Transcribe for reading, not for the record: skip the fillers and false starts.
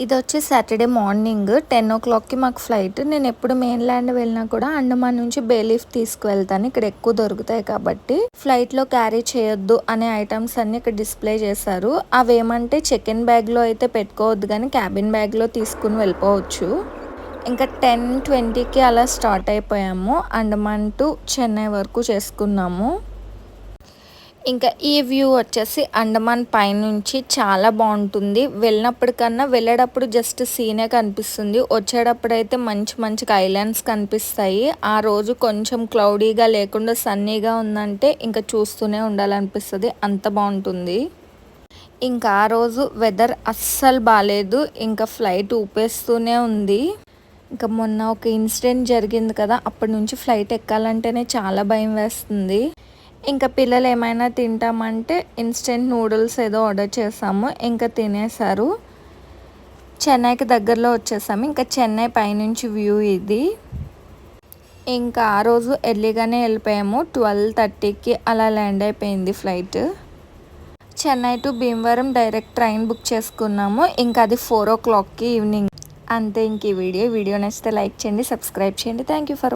ఇది వచ్చి Saturday morning 10 o'clockకి మాకు ఫ్లైట్. నేను ఎప్పుడు మెయిన్ ల్యాండ్ వెళ్ళినా కూడా అండమాన్ నుంచి బేలీఫ్ తీసుకువెళ్తాను. ఇక్కడ ఎక్కువ దొరుకుతాయి కాబట్టి. ఫ్లైట్లో క్యారీ చేయొద్దు అనే ఐటమ్స్ అన్ని ఇక్కడ డిస్ప్లే చేశారు. అవేమంటే చెక్ ఇన్ బ్యాగ్లో అయితే పెట్టుకోవద్దు కానీ క్యాబిన్ బ్యాగ్లో తీసుకుని వెళ్ళిపోవచ్చు. ఇంకా 10:20కి అలా స్టార్ట్ అయిపోయాము. అండమాన్ టు చెన్నై వరకు చేసుకున్నాము. ఇంకా ఈ వ్యూ వచ్చేసి అండమాన్ పైనుంచి చాలా బాగుంటుంది. వెళ్ళినప్పుడు కన్నా వెళ్ళేటప్పుడు జస్ట్ సీనే కనిపిస్తుంది. వచ్చేటప్పుడు అయితే మంచి మంచి ఐలాండ్స్ కనిపిస్తాయి. ఆ రోజు కొంచెం క్లౌడీగా లేకుండా సన్నీగా ఉందంటే ఇంకా చూస్తూనే ఉండాలనిపిస్తుంది, అంత బాగుంటుంది. ఇంకా ఆ రోజు వెదర్ అస్సలు బాగాలేదు. ఇంకా ఫ్లైట్ ఊపేస్తూనే ఉంది. ఇంకా మొన్న ఒక ఇన్సిడెంట్ జరిగింది కదా, అప్పటి నుంచి ఫ్లైట్ ఎక్కాలంటేనే చాలా భయం వేస్తుంది. ఇంకా పిల్లలు ఏమైనా తింటామంటే ఇన్స్టెంట్ నూడిల్స్ ఏదో ఆర్డర్ చేసాము. ఇంకా తినేసారు. చెన్నైకి దగ్గరలో వచ్చేసాము. ఇంకా చెన్నై పైనుంచి వ్యూ ఇది. ఇంకా ఆ రోజు ఎర్లీగానే వెళ్ళిపోయాము. 12:30కి అలా ల్యాండ్ అయిపోయింది flight. Chennai to Bhimavaram direct train book చేసుకున్నాము. ఇంకా అది 4 o'clockకి ఈవినింగ్. అంతే ఇంక ఈ వీడియో నచ్చితే లైక్ చేయండి, సబ్స్క్రైబ్ చేయండి. Thank you for